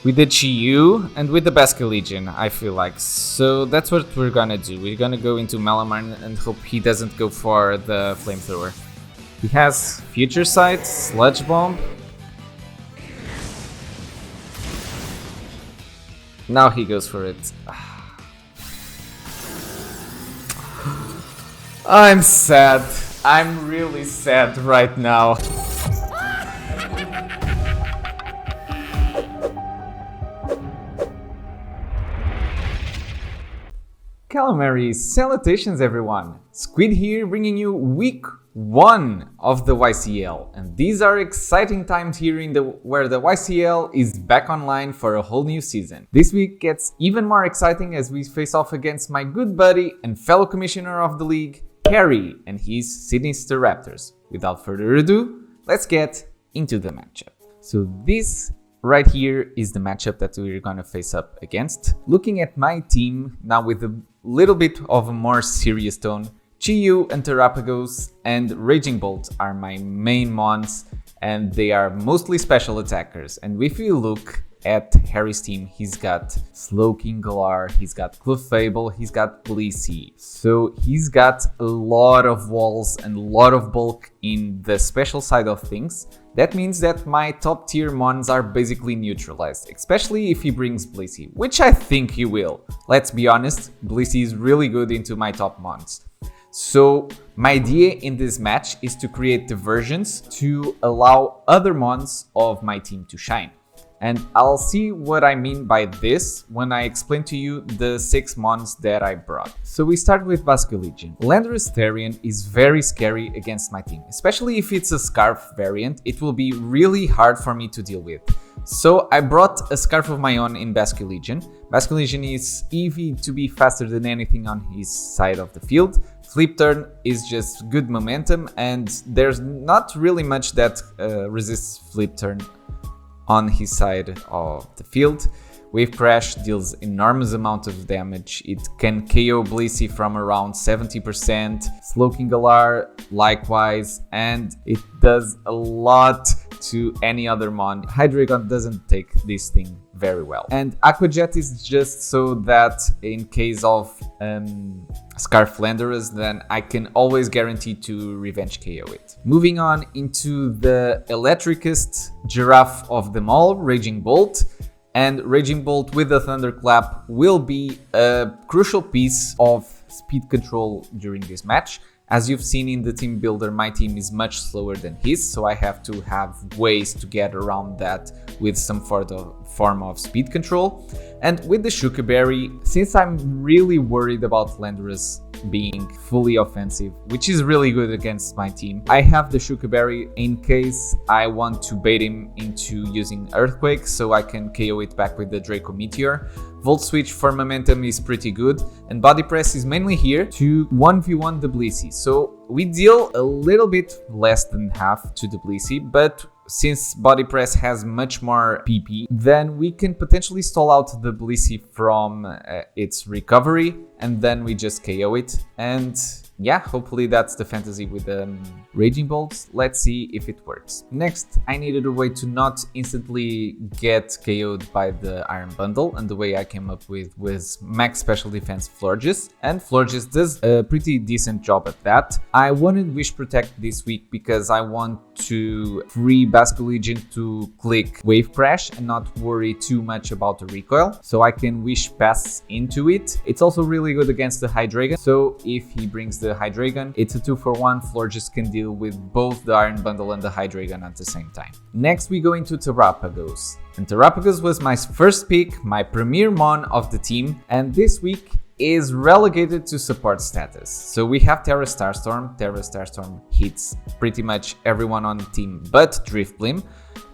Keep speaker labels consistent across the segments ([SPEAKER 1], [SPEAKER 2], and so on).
[SPEAKER 1] with the Chiyu and with the Basque Legion, I feel like. So that's what we're gonna do. We're gonna go into Malamar and hope he doesn't go for the Flamethrower. He has Future Sight, Sludge Bomb. Now he goes for it. I'm sad. I'm really sad right now. Calamari Salutations everyone! Squid here bringing you week 1 of the YCL, and these are exciting times here where the YCL is back online for a whole new season. This week gets even more exciting as we face off against my good buddy and fellow commissioner of the league, Harry, and his Sydney Staraptors. Without further ado, let's get into the matchup. So this right here is the matchup that we're gonna face up against. Looking at my team now with a little bit of a more serious tone, Chiyu and Terrapagos and Raging Bolt are my main mons, and they are mostly special attackers. And if you look at Harry's team, he's got Slowking Galar, he's got Clefable, he's got Blissey. So he's got a lot of walls and a lot of bulk in the special side of things. That means that my top tier mons are basically neutralized, especially if he brings Blissey, which I think he will. Let's be honest, Blissey is really good into my top mons. So my idea in this match is to create diversions to allow other mons of my team to shine. And I'll see what I mean by this when I explain to you the 6 mons that I brought. So we start with Basque Legion. Landorus Therian is very scary against my team, especially if it's a Scarf variant. It will be really hard for me to deal with. So I brought a Scarf of my own in Basque Legion. Basque Legion is easy to be faster than anything on his side of the field. Flip turn is just good momentum, and there's not really much that resists flip turn on his side of the field. Wave Crash deals enormous amount of damage. It can KO Blissey from around 70%, Slowking Galar likewise, and it does a lot to any other mon. Hydreigon doesn't take this thing very well. And Aqua Jet is just so that in case of Scarf Landorus, then I can always guarantee to revenge KO it. Moving on into the electricest giraffe of them all, Raging Bolt. And Raging Bolt with the Thunderclap will be a crucial piece of speed control during this match. As you've seen in the team builder, my team is much slower than his, so I have to have ways to get around that with some form of speed control. And with the Shuka Berry, since I'm really worried about Landorus being fully offensive, which is really good against my team, I have the Shuka Berry in case I want to bait him into using Earthquake, so I can KO it back with the Draco Meteor. Volt Switch for momentum is pretty good, and Body Press is mainly here to 1v1 the Blissey. So we deal a little bit less than half to the Blissey, but since Body Press has much more PP, then we can potentially stall out the Blissey from its recovery, and then we just KO it. And yeah, hopefully that's the fantasy with the Raging Bolts. Let's see if it works. Next, I needed a way to not instantly get KO'd by the Iron Bundle, and the way I came up with was Max Special Defense Florges, and Florges does a pretty decent job at that. I wanted Wish Protect this week because I want to free Basque Legion to click Wave Crash and not worry too much about the recoil, so I can Wish Pass into it. It's also really good against the Hydreigon, so if he brings the Hydreigon, it's a 2-for-1. Florges can deal with both the Iron Bundle and the Hydreigon at the same time. Next we go into Terrapagos. And Terrapagos was my first pick, my premier mon of the team, and this week is relegated to support status. So we have Terra Starstorm. Terra Starstorm hits pretty much everyone on the team but Driftblim.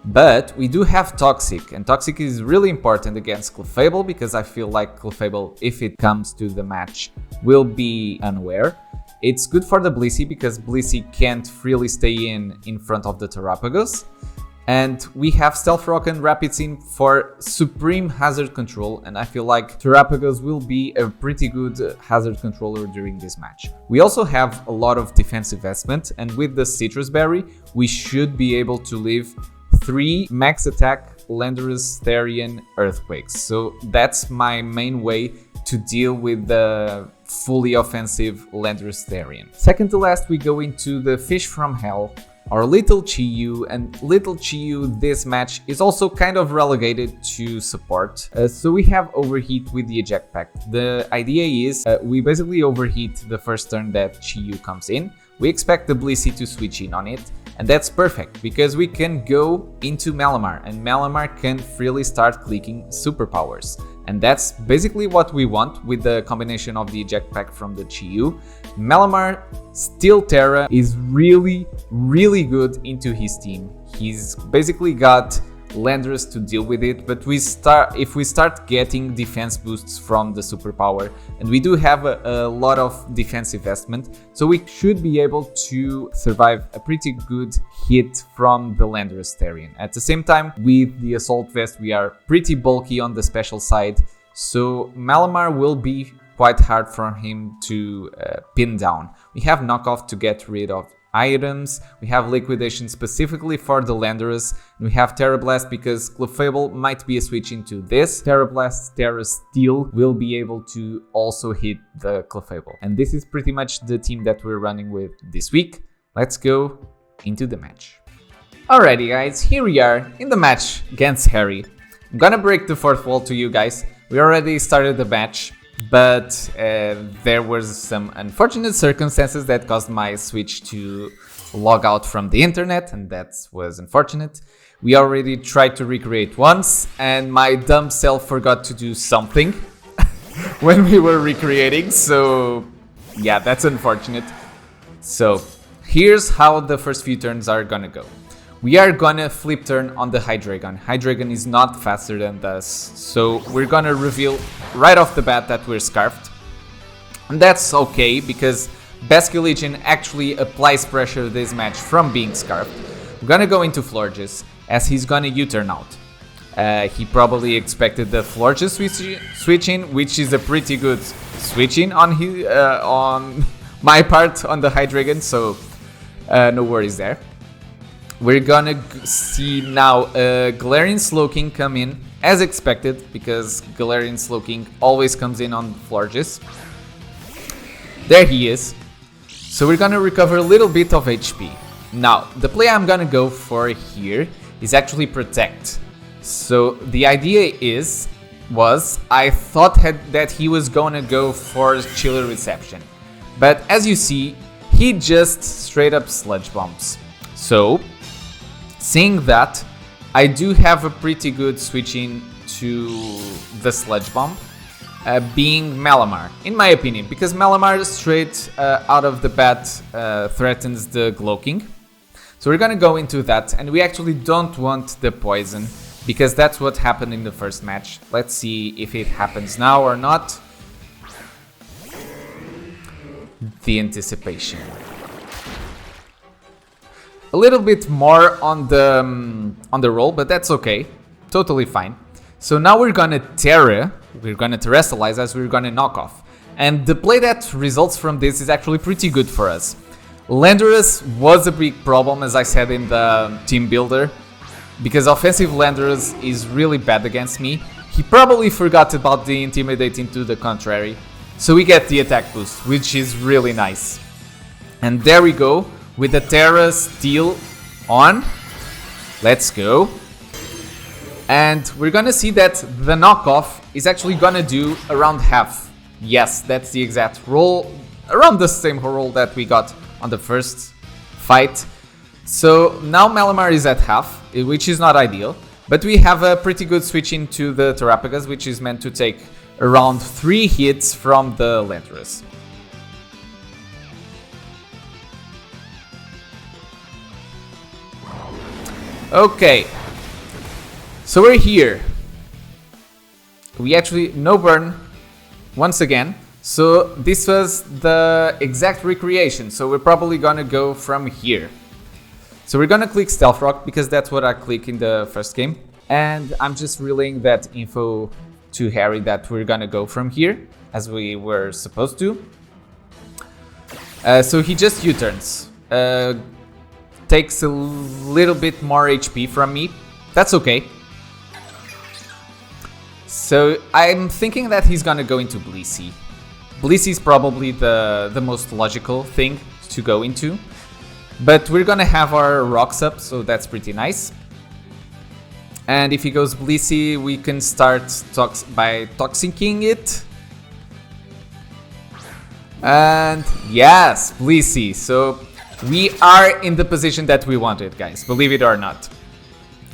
[SPEAKER 1] But we do have Toxic, and Toxic is really important against Clefable because I feel like Clefable, if it comes to the match, will be unaware. It's good for the Blissey because Blissey can't freely stay in front of the Terrapagos. And we have Stealth Rock and Rapid Scene for supreme hazard control, and I feel like Terrapagos will be a pretty good hazard controller during this match. We also have a lot of defense investment, and with the Citrus Berry, we should be able to leave 3 max attack Landorus, Therian, Earthquakes. So that's my main way to deal with the fully offensive Landorus Therian. Second to last, we go into the Fish from Hell, our Little Chi-Yu, and Little Chi-Yu this match is also kind of relegated to support. So we have Overheat with the Eject Pact. The idea is we basically overheat the first turn that Chi-Yu comes in. We expect the Blissey to switch in on it, and that's perfect because we can go into Malamar and Malamar can freely start clicking superpowers. And that's basically what we want with the combination of the Eject Pack from the Chi-Yu. Malamar Steel Terra is really good into his team. He's basically got Landorus to deal with it, but if we start getting defense boosts from the superpower, and we do have a lot of defense investment, so we should be able to survive a pretty good hit from the Landorus Therian. At the same time, with the Assault Vest, we are pretty bulky on the special side, so Malamar will be quite hard for him to pin down. We have Knockoff to get rid of items, we have Liquidation specifically for the Landorus, and we have Terra Blast because Clefable might be a switch into this. Terra Blast, Terra Steel will be able to also hit the Clefable. And this is pretty much the team that we're running with this week. Let's go into the match. Alrighty guys, here we are in the match against Harry. I'm gonna break the fourth wall to you guys. We already started the match, but there was some unfortunate circumstances that caused my Switch to log out from the internet, and that was unfortunate. We already tried to recreate once, and my dumb self forgot to do something when we were recreating, so yeah, that's unfortunate. So here's how the first few turns are gonna go. We are gonna flip turn on the Hydreigon. Hydreigon is not faster than us, so we're gonna reveal right off the bat that we're Scarfed. And that's okay, because Basculegion actually applies pressure this match from being Scarfed. We're gonna go into Florges, as he's gonna U-turn out. He probably expected the Florges switch in, which is a pretty good switch in on my part on the Hydreigon, so no worries there. We're gonna see now Galarian Slowking come in as expected, because Galarian Slowking always comes in on Florges. There he is. So we're gonna recover a little bit of HP. Now, the play I'm gonna go for here is actually Protect. So the idea was I thought that he was gonna go for Chiller Reception. But as you see, he just straight up Sludge Bombs. So seeing that, I do have a pretty good switch in to the Sludge Bomb, being Malamar, in my opinion, because Malamar straight out of the bat threatens the Glowking. So we're gonna go into that, and we actually don't want the poison, because that's what happened in the first match. Let's see if it happens now or not. The anticipation. A little bit more on the roll, but that's okay, totally fine. So now we're gonna Terrestrialize as we're gonna knock off. And the play that results from this is actually pretty good for us. Landorus was a big problem, as I said in the team builder, because offensive Landorus is really bad against me. He probably forgot about the Intimidating to the contrary, so we get the attack boost, which is really nice. And there we go. With the Terra Steel on, let's go. And we're gonna see that the knockoff is actually gonna do around half. Yes, that's the exact roll, around the same roll that we got on the first fight. So now Malamar is at half, which is not ideal, but we have a pretty good switch into the Terrapagas, which is meant to take around 3 hits from the Landorus. Okay, so we're here. We actually no burn once again. So this was the exact recreation. So we're probably gonna go from here. So we're gonna click Stealth Rock because that's what I click in the first game. And I'm just relaying that info to Harry that we're gonna go from here as we were supposed to. So he just U-turns. Takes a little bit more HP from me. That's okay. So I'm thinking that he's gonna go into Blissey. Blissey is probably the most logical thing to go into. But we're gonna have our rocks up, so that's pretty nice. And if he goes Blissey, we can start by toxicking it. And yes, Blissey. So we are in the position that we wanted, guys, believe it or not.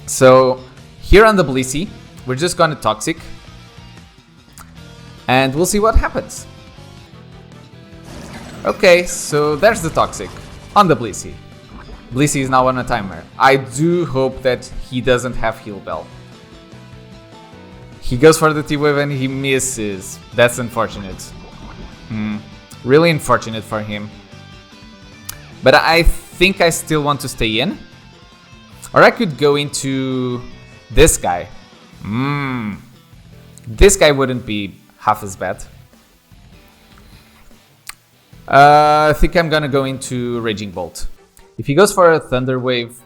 [SPEAKER 1] So here on the Blissey, we're just gonna toxic. And we'll see what happens. Okay, so there's the toxic on the Blissey. Blissey is now on a timer. I do hope that he doesn't have heal bell. He goes for the T-Wave and he misses. That's unfortunate. Really unfortunate for him. But I think I still want to stay in. Or I could go into this guy. This guy wouldn't be half as bad. I think I'm gonna go into Raging Bolt. If he goes for a Thunder Wave,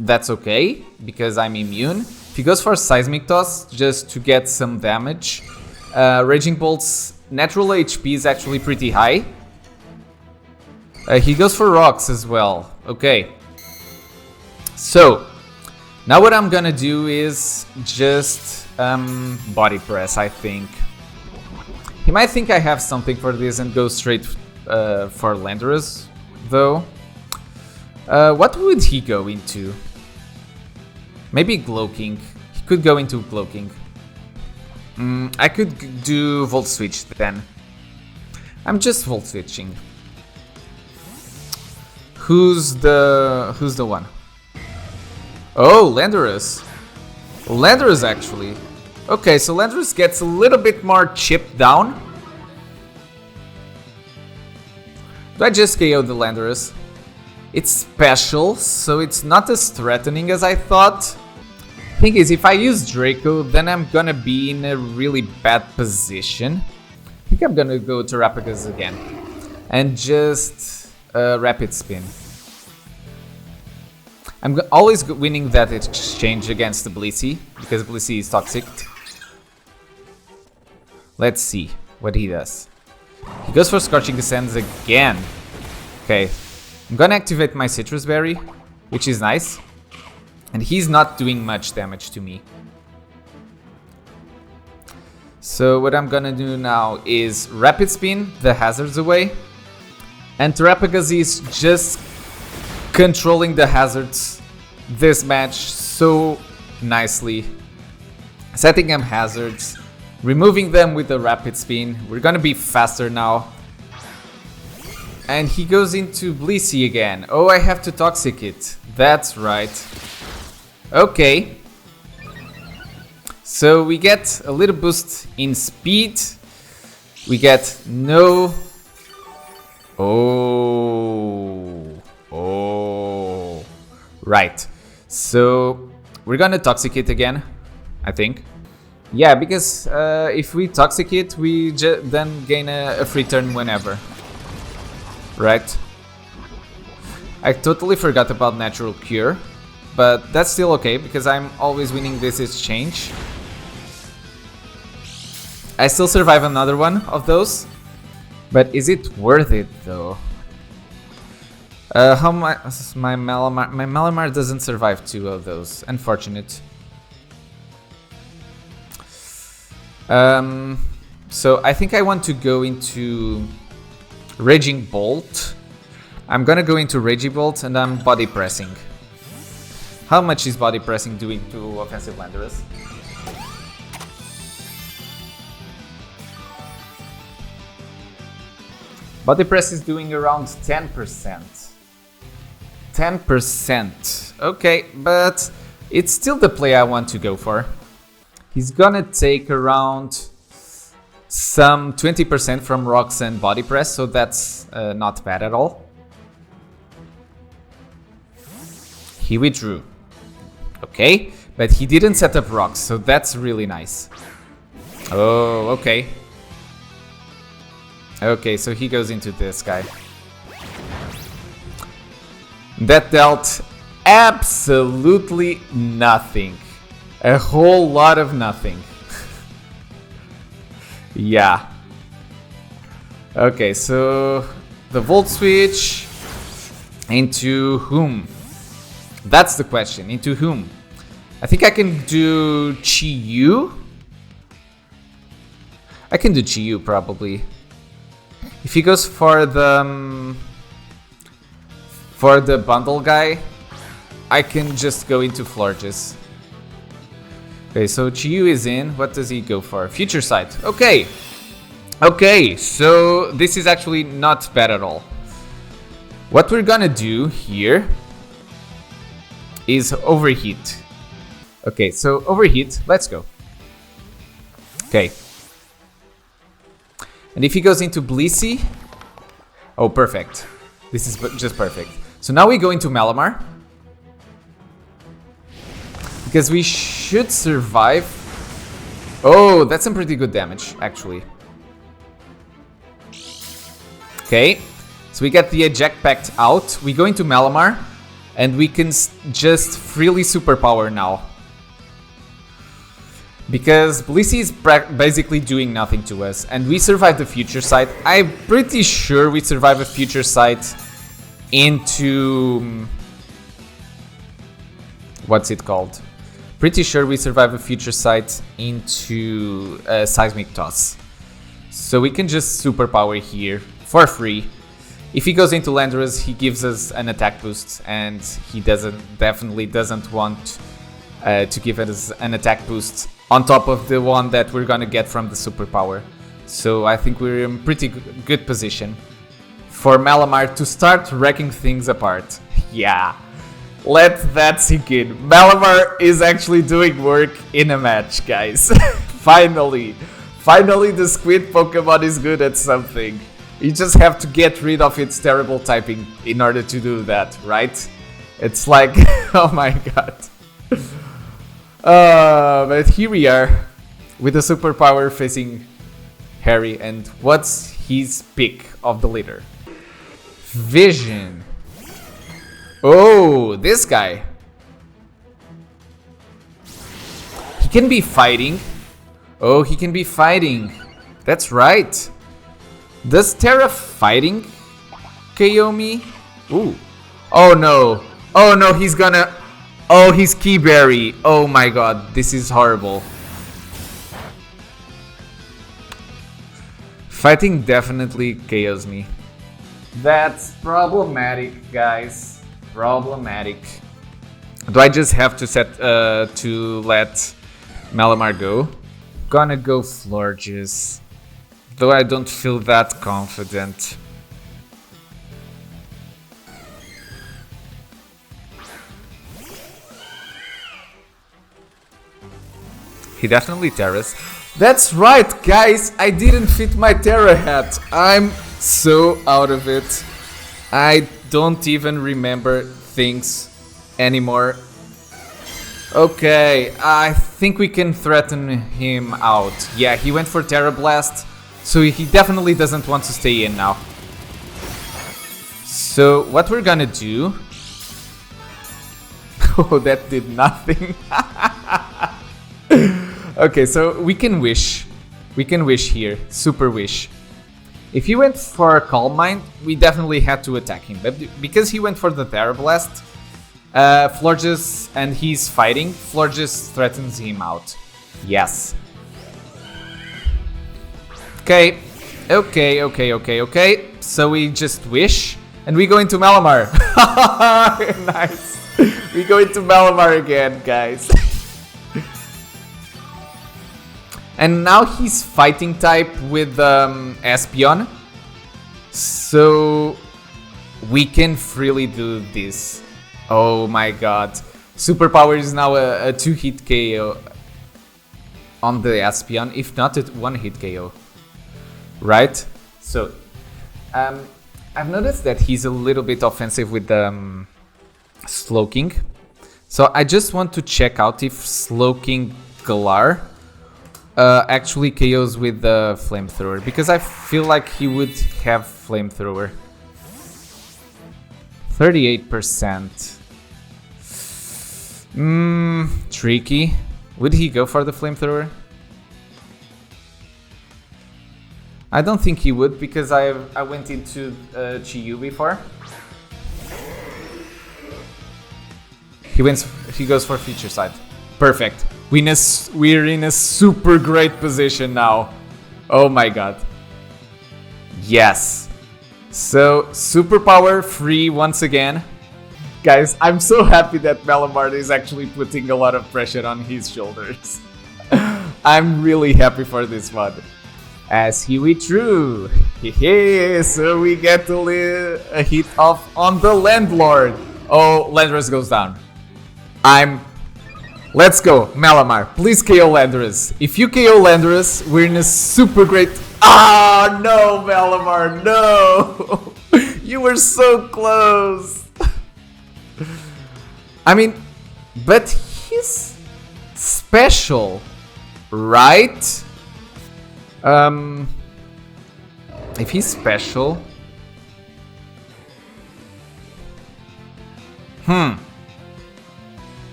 [SPEAKER 1] that's okay, because I'm immune. If he goes for Seismic Toss, just to get some damage, Raging Bolt's natural HP is actually pretty high. He goes for Rocks as well. Okay. So, now what I'm gonna do is just Body Press, I think. He might think I have something for this and go straight for Landorus, though. What would he go into? Maybe Glow-King. He could go into Glow-King. I could do Volt Switch then. I'm just Volt Switching. Who's the one? Oh, Landorus. Landorus actually. Okay, so Landorus gets a little bit more chipped down. Do I just KO the Landorus? It's special, so it's not as threatening as I thought. Thing is, if I use Draco, then I'm gonna be in a really bad position. I think I'm gonna go to Terrapagus again. And just Rapid Spin. I'm always winning that exchange against the Blissey, because Blissey is toxic. Let's see what he does. He goes for Scorching Sands again. Okay, I'm gonna activate my Citrus Berry, which is nice. And he's not doing much damage to me. So what I'm gonna do now is Rapid Spin the hazards away. And Terrapagus is just controlling the hazards this match so nicely. Setting up hazards, removing them with the Rapid Spin. We're gonna be faster now. And he goes into Blissey again. Oh, I have to Toxic it. That's right. Okay. So we get a little boost in speed. We get no... Oh. Right. So we're gonna Toxic it again, I think. Yeah, because if we Toxic it, we then gain a free turn whenever. Right. I totally forgot about Natural Cure, but that's still okay because I'm always winning this exchange. I still survive another one of those, but is it worth it though? How my Malamar doesn't survive two of those. Unfortunate. So I think I want to go into Raging Bolt. I'm gonna go into Raging Bolt and I'm Body Pressing. How much is Body Pressing doing to offensive Landorus? Body Press is doing around 10%. 10%. Okay, but it's still the play I want to go for. He's gonna take around some 20% from Rocks and Body Press, so that's not bad at all. He withdrew. Okay, but he didn't set up Rocks, so that's really nice. Oh, okay. Okay, so he goes into this guy. That dealt absolutely nothing. A whole lot of nothing. Yeah. Okay, so the volt switch into whom? That's the question. Into whom? I think I can do Chi-Yu. I can do Chi-Yu probably. If he goes for the bundle guy, I can just go into Florges. Okay, so Chi-Yu is in. What does he go for? Future Sight. Okay. Okay, so this is actually not bad at all. What we're gonna do here is overheat. Okay, so overheat, let's go. Okay. And if he goes into Blissey, oh, perfect. This is just perfect. So now we go into Malamar. Because we should survive. Oh, that's some pretty good damage, actually. Okay, so we get the Eject Pact out. We go into Malamar, and we can just freely superpower now. Because Blissey is basically doing nothing to us, and we survive the Future Sight. I'm pretty sure we survive a Future Sight into... what's it called? Pretty sure we survive a Future Sight into Seismic Toss. So we can just superpower here for free. If he goes into Landorus, he gives us an attack boost, and he definitely doesn't want to give us an attack boost on top of the one that we're gonna get from the superpower. So I think we're in pretty good position for Malamar to start wrecking things apart. Yeah, let that sink in. Malamar is actually doing work in a match, guys. Finally the Squid Pokemon is good at something. You just have to get rid of its terrible typing in order to do that, right? It's like, oh my god. But here we are with the superpower facing Harry, and what's his pick of the litter? Vision. Oh, this guy. He can be fighting. Oh, he can be fighting. That's right. Does Terra fighting KO me? Ooh. Oh no. Oh no, he's gonna... Oh, he's Keyberry. Oh my god, this is horrible. Fighting definitely KOs me. That's problematic, guys. Problematic. Do I just have to to let Malamar go? Gonna go Florges. Though I don't feel that confident. He definitely Terras. That's right, guys! I didn't fit my Terra hat. I'm so out of it. I don't even remember things anymore. Okay, I think we can threaten him out. Yeah, he went for Terra Blast, so he definitely doesn't want to stay in now. So what we're gonna do... Oh, that did nothing. Okay, so we can wish. We can wish here. Super wish. If he went for Calm Mind, we definitely had to attack him. But because he went for the Terra Blast, Florges and he's fighting, Florges threatens him out. Yes. Okay. Okay. So we just wish. And we go into Malamar. Nice. We go into Malamar again, guys. And now he's fighting type with Espeon. So we can freely do this. Oh my god. Superpower is now a 2-hit KO on the Espeon, if not a 1-hit KO. Right? So I've noticed that he's a little bit offensive with Slowking. So I just want to check out if Slowking Galar actually KOs with the Flamethrower, because I feel like he would have Flamethrower. 38%. Tricky. Would he go for the Flamethrower? I don't think he would because I went into Chiyu before. He goes for future sight. Perfect. We're in a super great position now. Oh my god. Yes. So superpower free once again. Guys, I'm so happy that Malamar is actually putting a lot of pressure on his shoulders. I'm really happy for this one. As he withdrew. So we get a hit off on the Landlord. Oh, Landress goes down. Let's go, Malamar. Please KO Landress. If you KO Landress, we're in a super great... Ah, no, Malamar, no! You were so close. I mean, but he's special, right? If he's special...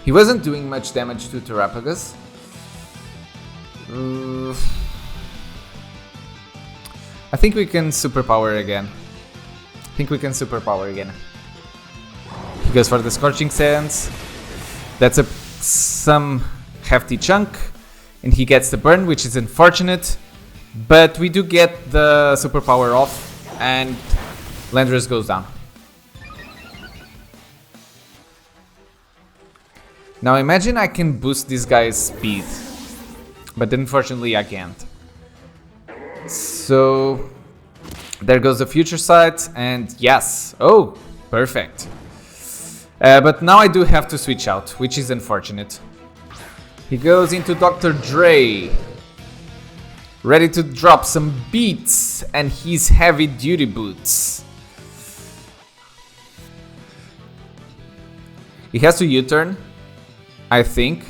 [SPEAKER 1] He wasn't doing much damage to Terrapagus. I think we can superpower again. He goes for the Scorching Sands. That's some hefty chunk. And he gets the burn, which is unfortunate. But we do get the superpower off. And Landress goes down. Now imagine I can boost this guy's speed, but unfortunately I can't. So there goes the future sight, and yes, oh, perfect. But now I do have to switch out, which is unfortunate. He goes into Dr. Dre, ready to drop some beats and his heavy duty boots. He has to U-turn. I think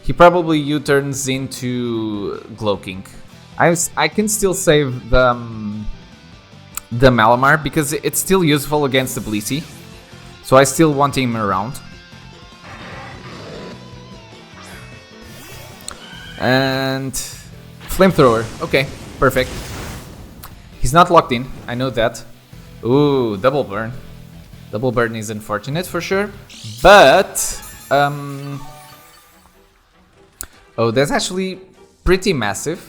[SPEAKER 1] he probably U-turns into Glowking. I can still save the Malamar because it's still useful against the Blissey, so I still want him around. And Flamethrower, okay, perfect. He's not locked in, I know that. Ooh, double burn. Double burn is unfortunate for sure, but oh, that's actually pretty massive,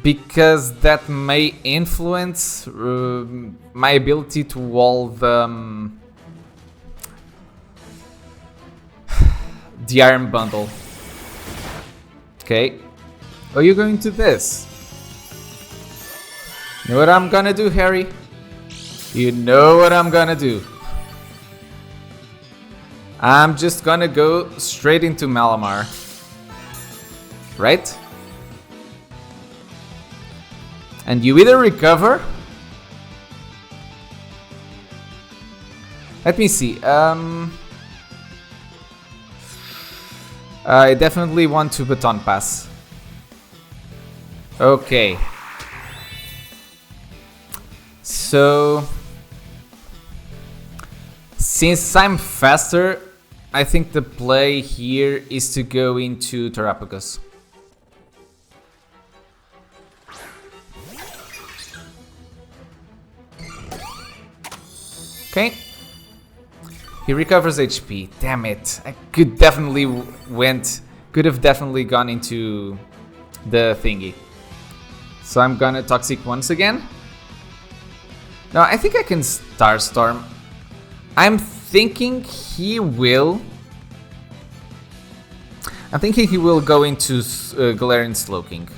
[SPEAKER 1] because that may influence my ability to wall the Iron Bundle. Okay. Oh, you're going to this. You know what I'm gonna do, Harry? You know what I'm gonna do. I'm just gonna go straight into Malamar. Right? And you either recover... Let me see. I definitely want to Baton Pass. Okay. So... Since I'm faster, I think the play here is to go into Terrapagus. Okay. He recovers HP. Damn it. I could have definitely gone into the thingy. So I'm gonna Toxic once again. No, I think I can Starstorm. I'm thinking he will go into Galarian Slowking.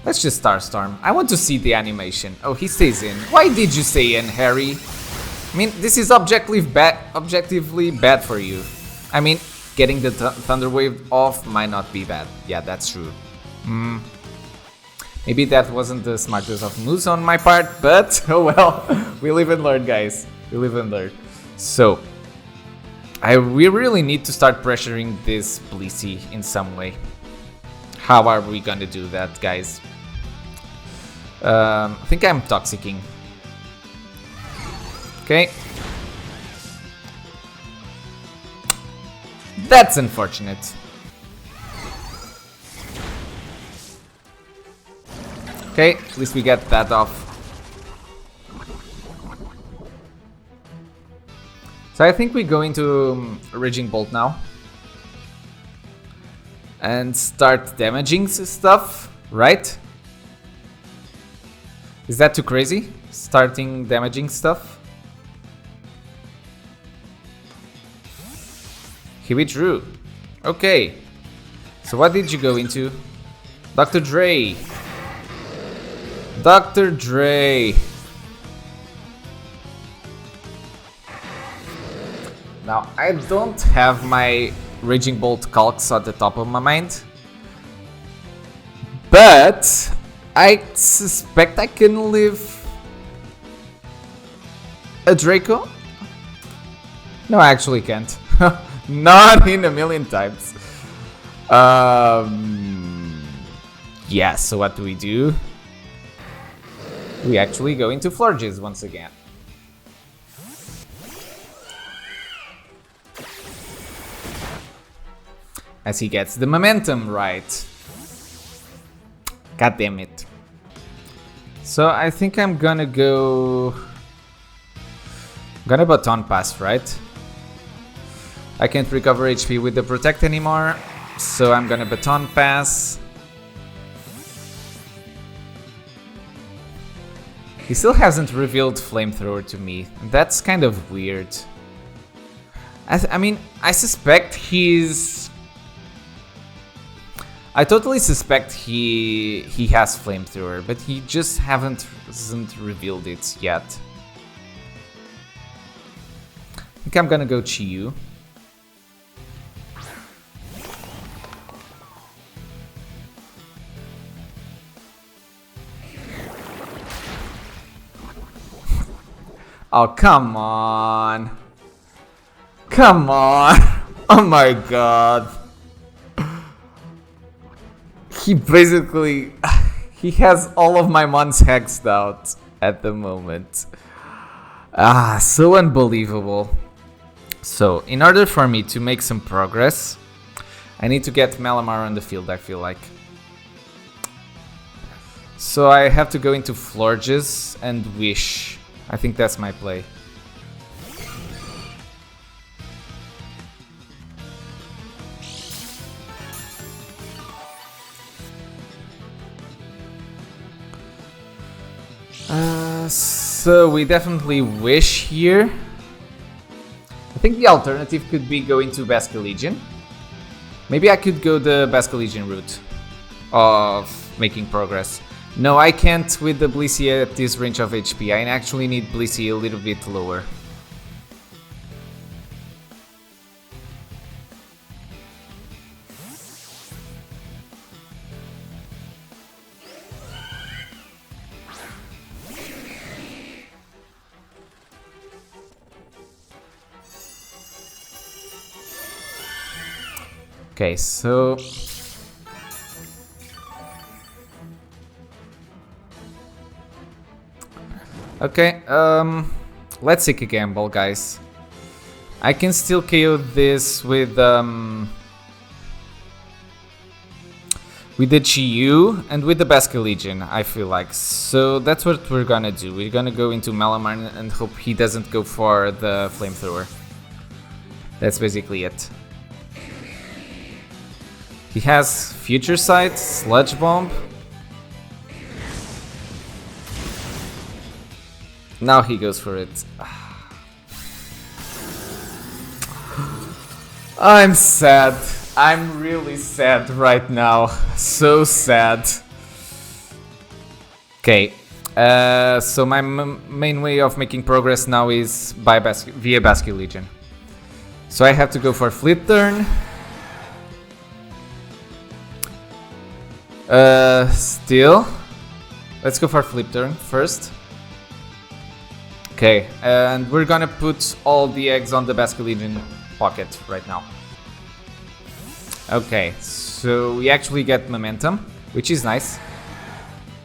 [SPEAKER 1] Let's just Starstorm. I want to see the animation. Oh, he stays in. Why did you stay in, Harry? I mean, this is objectively bad for you. I mean, getting the Thunder Wave off might not be bad. Yeah, that's true. Maybe that wasn't the smartest of moves on my part, but oh well. We live and learn, guys. We live and learn. So, we really need to start pressuring this Blissey in some way. How are we gonna do that, guys? I think I'm Toxicking. Okay. That's unfortunate. Okay, at least we get that off. So I think we go into Raging Bolt now. And start damaging stuff, right? Is that too crazy? Starting damaging stuff? He withdrew. Okay. So what did you go into? Dr. Dre. Dr. Dre. Now, I don't have my Raging Bolt calcs at the top of my mind, but I suspect I can live a Draco. No, I actually can't. Not in a million times. Yeah, so what do? We actually go into Florges once again. As he gets the momentum right. God damn it. So I think I'm gonna go... Gonna Baton Pass, right? I can't recover HP with the Protect anymore, so I'm gonna Baton Pass. He still hasn't revealed Flamethrower to me. That's kind of weird. I mean, I suspect he's... I totally suspect he has Flamethrower, but he just hasn't revealed it yet. I think I'm gonna go Chi-Yu. Oh, come on. Come on. Oh my god. He basically... he has all of my mons hexed out at the moment. Ah, so unbelievable. So, in order for me to make some progress, I need to get Malamar on the field, I feel like. So I have to go into Florges and Wish. I think that's my play. So we definitely Wish here. I think the alternative could be going to Basculegion. Maybe I could go the Basculegion route of making progress. No, I can't with the Blissey at this range of HP. I actually need Blissey a little bit lower. Okay, so... Okay, let's take a gamble, guys. I can still KO this with the Chi-Yu and with the Basculegion, I feel like. So that's what we're gonna do. We're gonna go into Malamar and hope he doesn't go for the Flamethrower. That's basically it. He has Future Sight, Sludge Bomb. Now he goes for it. I'm sad. I'm really sad right now. So sad. Okay. So my main way of making progress now is by via Basculegion. So I have to go for Flip Turn. Still. Let's go for Flip Turn first. Okay, and we're gonna put all the eggs on the Basculegion pocket right now. Okay, so we actually get momentum, which is nice.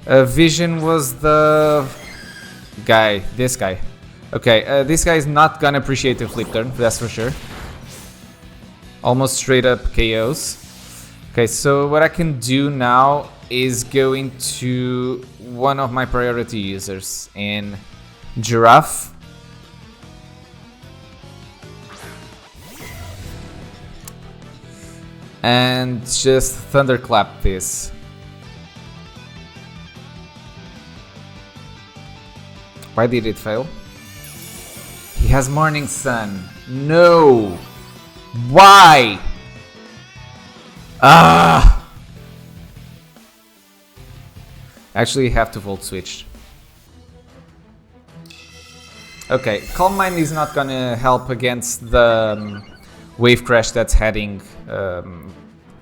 [SPEAKER 1] Vision was the guy, this guy. Okay, this guy is not gonna appreciate the Flip Turn, that's for sure. Almost straight up KOs. Okay, so what I can do now is going to one of my priority users in Giraffe. And just thunderclap this. Why did it fail? He has Morning Sun. No! Why? Ah! Actually, you have to volt switch. Okay, Calm Mind is not gonna help against the wave crash that's heading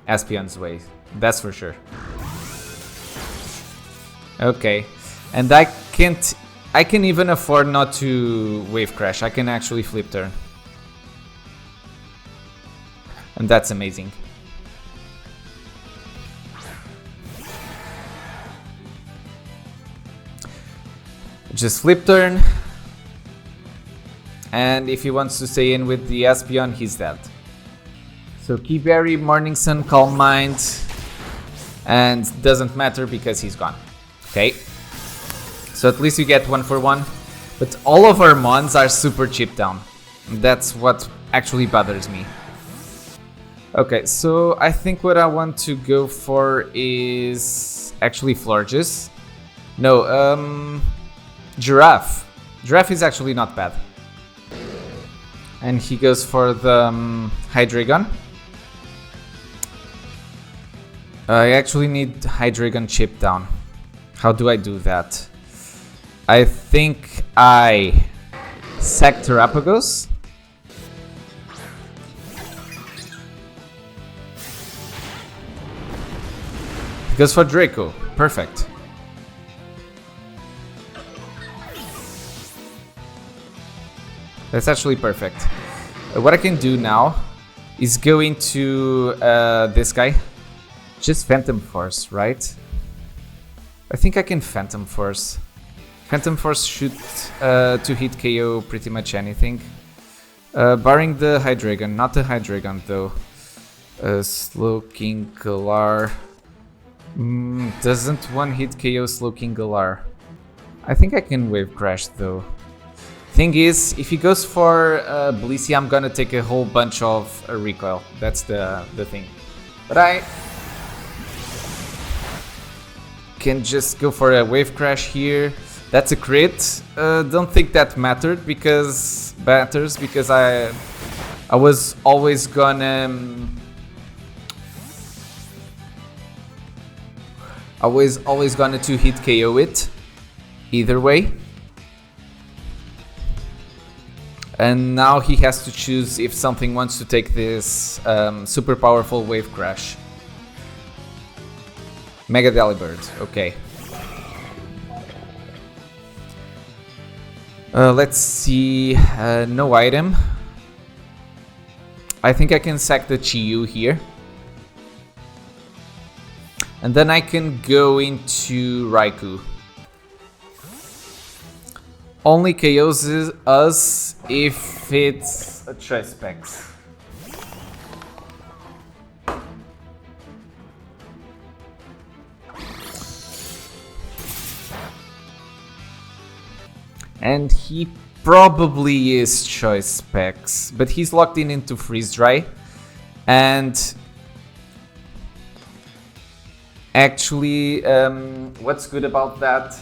[SPEAKER 1] Espion's way. That's for sure. Okay, and I can even afford not to wave crash. I can actually flip turn. And that's amazing. Just flip turn. And if he wants to stay in with the Espion, he's dead. So Keyberry, Morning Sun, Calm Mind. And doesn't matter because he's gone. Okay. So at least you get 1 for 1. But all of our mons are super chipped down. That's what actually bothers me. Okay, so I think what I want to go for is actually Florges. No, Giraffe. Giraffe is actually not bad. And he goes for the Hydreigon. I actually need Hydreigon chip down. How do I do that? I think I sack Terapagos. He goes for Draco. Perfect. That's actually perfect. What I can do now is go into this guy. Just Phantom Force, right? I think I can Phantom Force. Phantom Force should to hit KO pretty much anything. Barring the Hydreigon, not the Hydreigon though. Slowking Galar. Doesn't one hit KO Slowking Galar? I think I can Wave Crash though. Thing is, if he goes for Blissey, I'm gonna take a whole bunch of recoil. That's the thing. But I can just go for a Wave Crash here. That's a crit. Don't think that mattered because I was always gonna to hit KO it either way. And now he has to choose if something wants to take this super powerful Wave Crash. Mega Delibird, okay. Let's see, no item. I think I can sack the Chi-Yu here. And then I can go into Raikou. Only KOs us if it's a Choice Specs. And he probably is Choice Specs, but he's locked in into Freeze Dry. And actually, what's good about that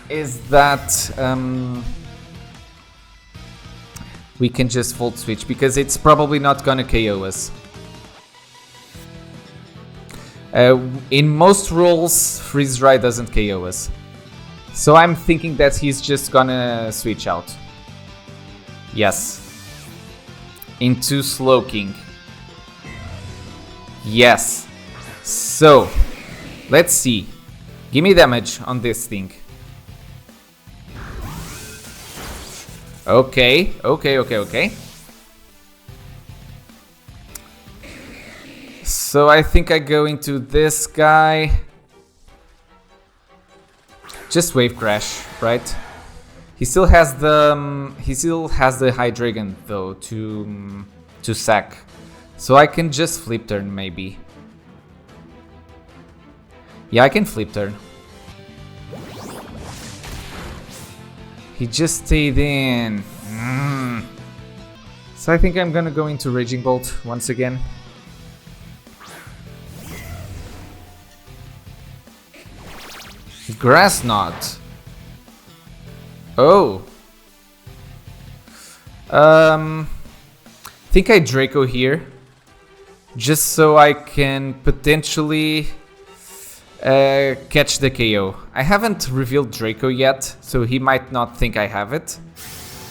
[SPEAKER 1] is that we can just Volt Switch because it's probably not gonna KO us. In most roles, Freeze Dry doesn't KO us. So I'm thinking that he's just gonna switch out. Yes. Into Slowking. Yes. So, let's see. Give me damage on this thing. Okay. So I think I go into this guy. Just Wave Crash, right? He still has the Hydreigon though to sack, so I can just flip turn maybe. Yeah, I can flip turn. He just stayed in. So I think I'm gonna go into Raging Bolt once again. Grass Knot. Oh. Think I Draco here. Just so I can potentially catch the KO. I haven't revealed Draco yet, so he might not think I have it.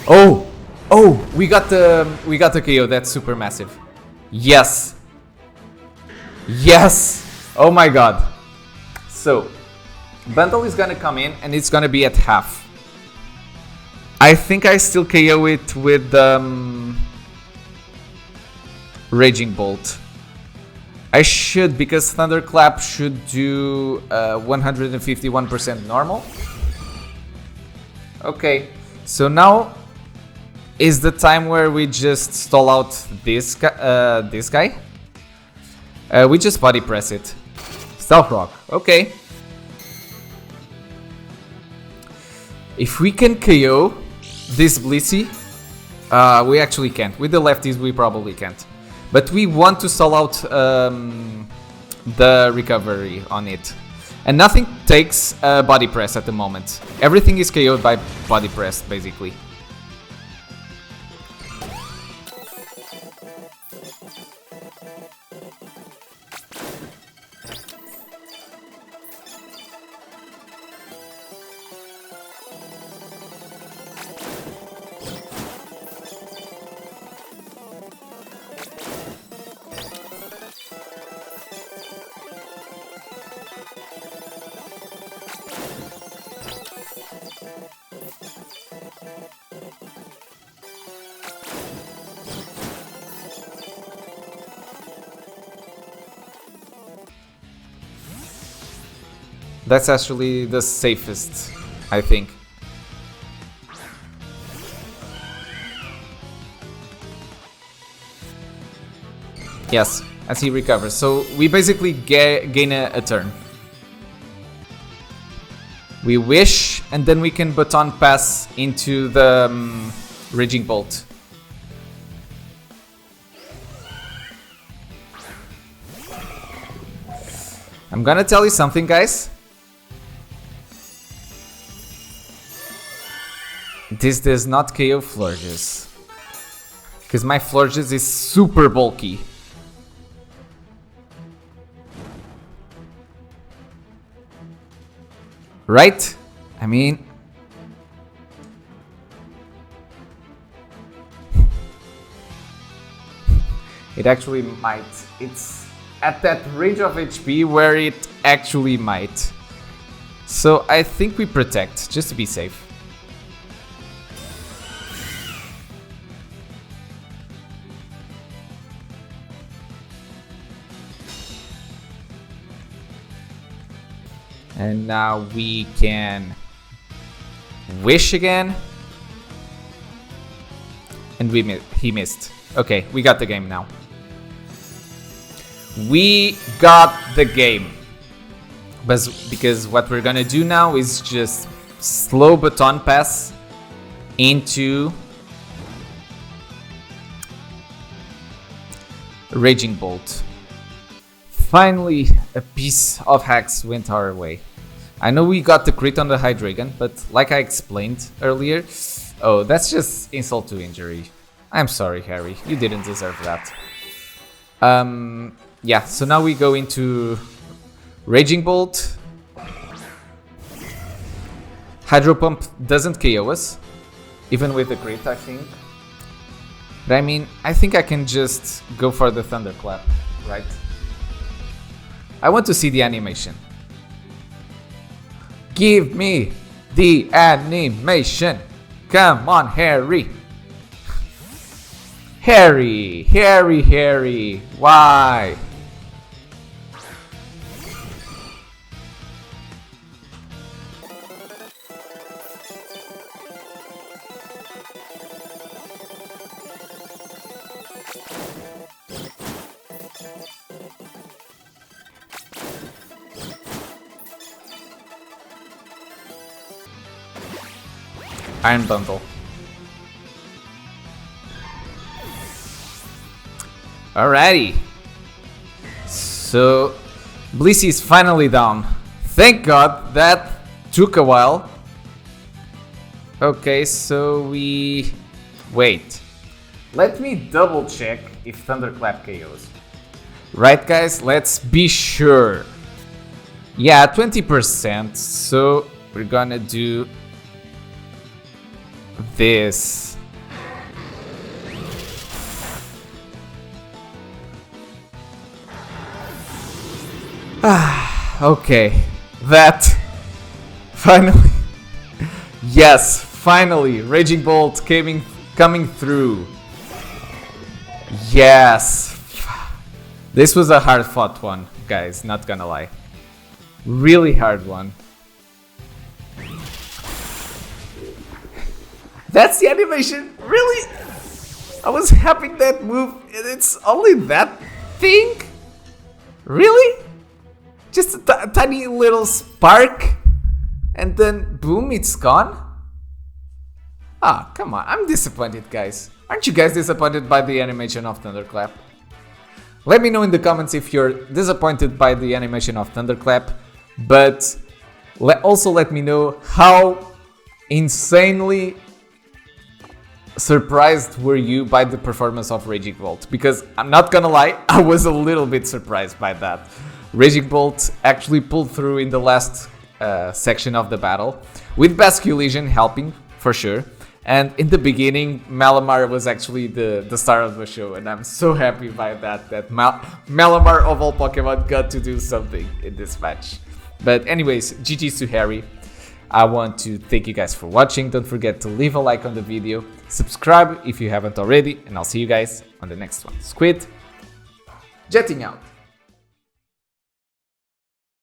[SPEAKER 1] Oh! Oh! We got the KO. That's super massive. Yes! Yes! Oh my god. So, Bundle is gonna come in and it's gonna be at half. I think I still KO it with Raging Bolt. I should, because Thunderclap should do 151% normal. Okay, so now is the time where we just stall out this guy. We just body press it. Stealth Rock, okay. If we can KO this Blissey, we actually can't. With the lefties, we probably can't. But we want to stall out the recovery on it. And nothing takes body press at the moment. Everything is KO'd by body press, basically. That's actually the safest, I think. Yes, as he recovers. So we basically gain a turn. We wish, and then we can baton pass into the Raging Bolt. I'm gonna tell you something, guys. This does not KO Florges. Because my Florges is super bulky. Right? I mean... it actually might. It's at that range of HP where it actually might. So I think we protect, just to be safe. And now we can wish again. And he missed. Okay, we got the game now. We got the game. But because what we're gonna do now is just slow baton pass into Raging Bolt. Finally, a piece of hacks went our way. I know we got the crit on the Hydreigon, but like I explained earlier, oh, that's just insult to injury. I'm sorry, Harry, you didn't deserve that. Yeah, so now we go into Raging Bolt. Hydro Pump doesn't KO us, even with the crit, I think. But I mean, I think I can just go for the Thunderclap, right? I want to see the animation. Give me the animation. Come on, Harry. Harry. Why? Iron Bundle. Alrighty. So, Blissey is finally down. Thank God, that took a while. Okay, so we... Wait. Let me double check if Thunderclap KOs. Right, guys, let's be sure. Yeah, 20%, so we're gonna do this. Okay, that finally, yes, finally, Raging Bolt coming through. Yes, this was a hard fought one, guys, not gonna lie. Really hard one. That's the animation, really? I was having that move and it's only that thing? Really? Just a tiny little spark and then boom, it's gone? Ah, come on, I'm disappointed, guys. Aren't you guys disappointed by the animation of Thunderclap? Let me know in the comments if you're disappointed by the animation of Thunderclap, but also let me know how insanely surprised were you by the performance of Raging Bolt, because I'm not gonna lie, I was a little bit surprised by that. Raging Bolt actually pulled through in the last section of the battle, with Basculesion helping, for sure. And in the beginning, Malamar was actually the star of the show, and I'm so happy by that Malamar of all Pokemon got to do something in this match. But anyways, GG's to Harry. I want to thank you guys for watching. Don't forget to leave a like on the video, subscribe if you haven't already, and I'll see you guys on the next one. Squid, jetting out.